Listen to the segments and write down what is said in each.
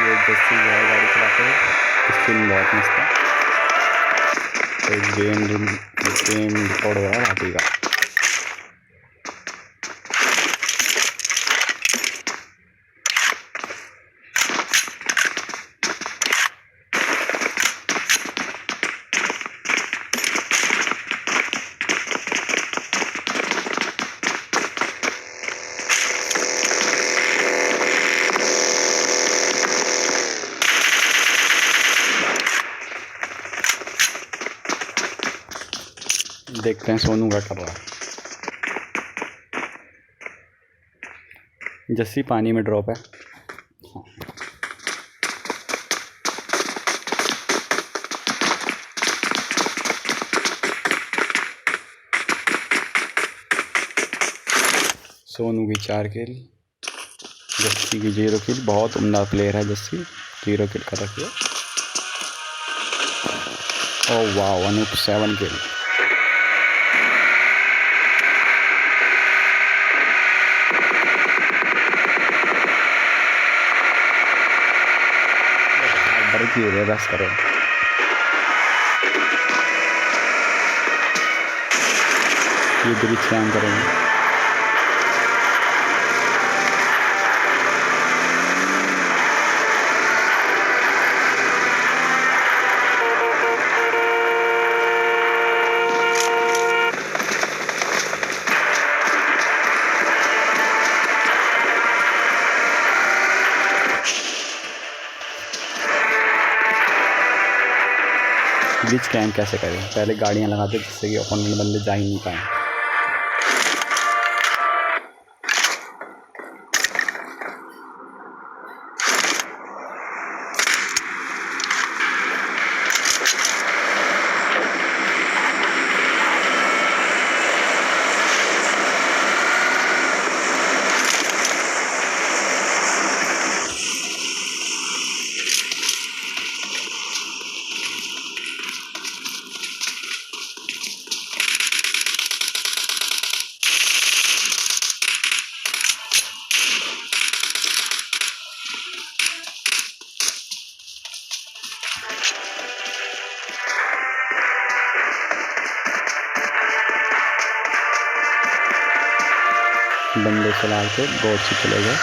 ये जस्सी जो है गाड़ी चलाते हैं, स्किन बहुत मस्त है। एक गेम रिकॉर्ड हो रहा है बाकी का। देखते हैं सोनू क्या कर रहा है। जस्सी पानी में ड्रॉप है। हाँ। सोनू की 4 किल, जस्सी की 0 किल। बहुत उम्दा प्लेयर है जस्सी, 0 किल कर रखी है। ओह वाह, अनूप 7 किल। की हो रहा है, बस करो। ये ब्रिज काम करेंगे। ब्रिज कैम कैसे करें? पहले गाड़ियाँ लगाते जिससे कि अपोनेंट बंदे जा ही नहीं पाए। बंदे चला के बहुत अच्छे चले गए।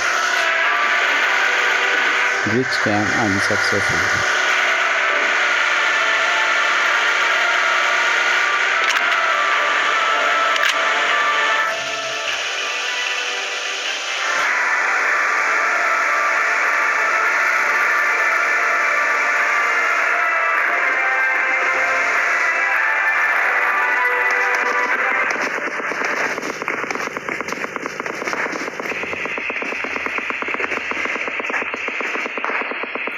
Bridge came unsuccessful.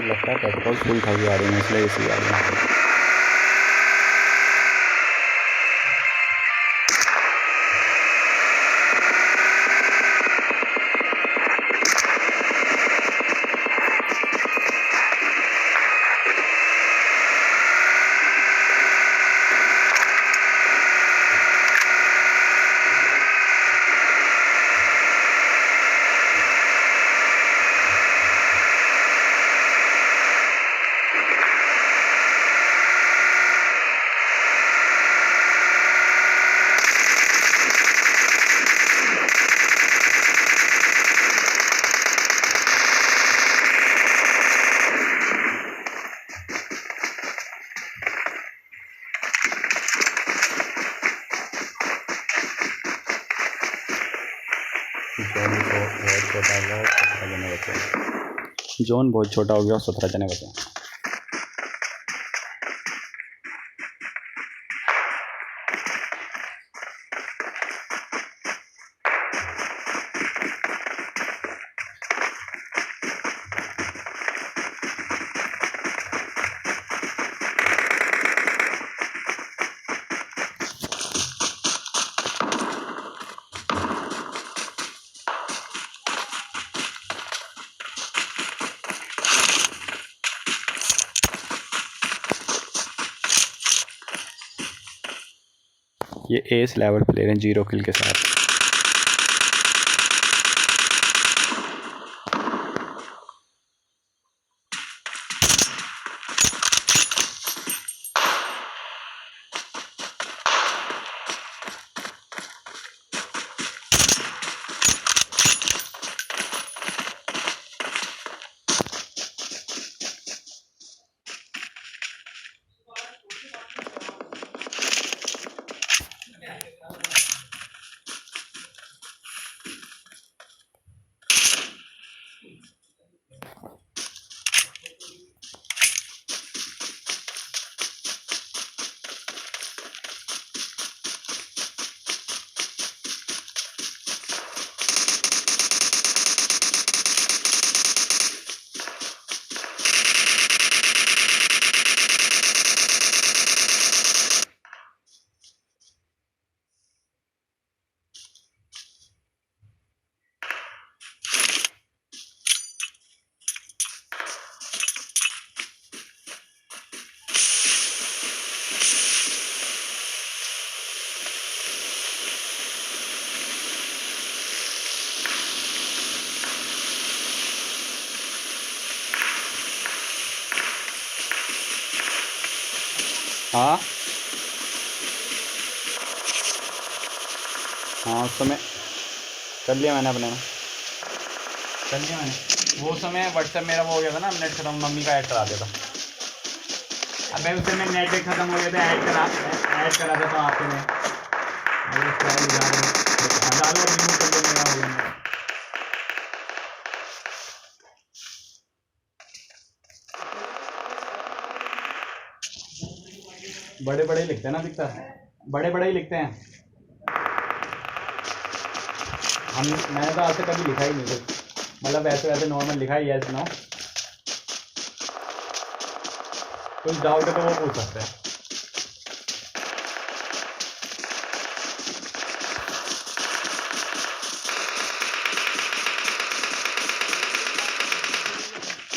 लगता है पेट्रोल फुल था गाड़ी में, इसलिए इसी गाड़ी में। जोन बहुत छोटा हो गया, 17 जने बचे। ये एस लेवल प्लेयर हैं 0 किल के साथ। हाँ हाँ, उस समय कर लिया मैंने अपने में, कर लिया मैंने। वो समय व्हाट्सएप मेरा वो हो गया था ना, नेट खत्म, मम्मी का ऐड करा दिया था। अबे उस समय नेट खत्म हो गया था, ऐड करा देता हूँ आपके में। अरे क्या हटा दो, रिमूव कर दो, मेरा हो गया। बड़े बड़े ही लिखते हैं ना दिखता है, बड़े बड़े ही लिखते हैं हम। मैंने तो आज तक कभी लिखा ही नहीं कुछ, मतलब ऐसे वैसे नॉर्मल लिखा ही है, यस नो। कुछ डाउट है तो वो पूछ सकते हैं।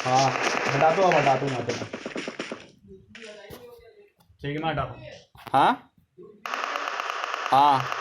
हाँ हटा दो, अब हटा दूंगा तो ठीक है, मैं हटा दूँ। हाँ हाँ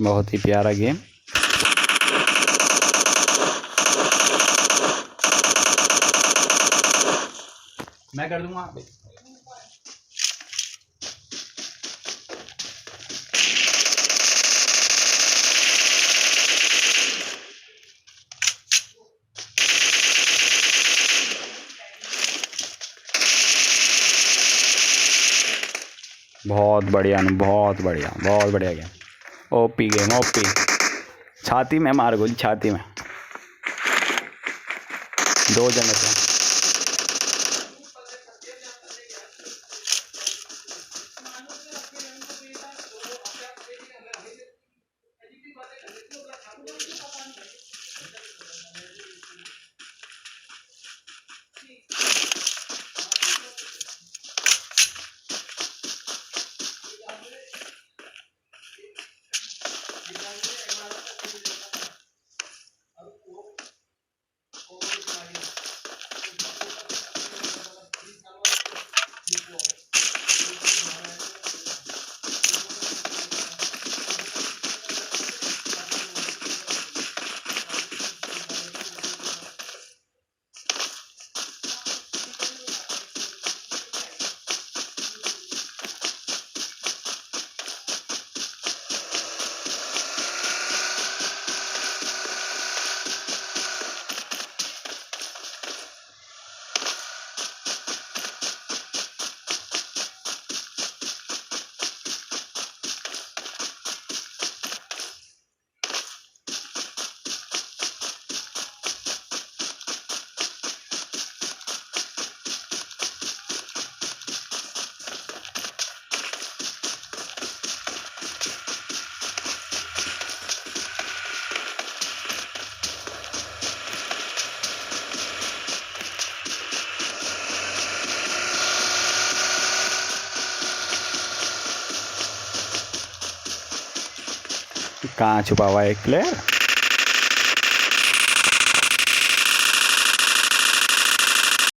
बहुत ही प्यारा गेम। मैं कर दूंगा। बहुत बढ़िया, बहुत बढ़िया, बहुत बढ़िया गेम। OP game, OP. छाती में मार गोली, छाती में। 2 जने थे। कहाँ छुपा हुआ है एक प्लेयर?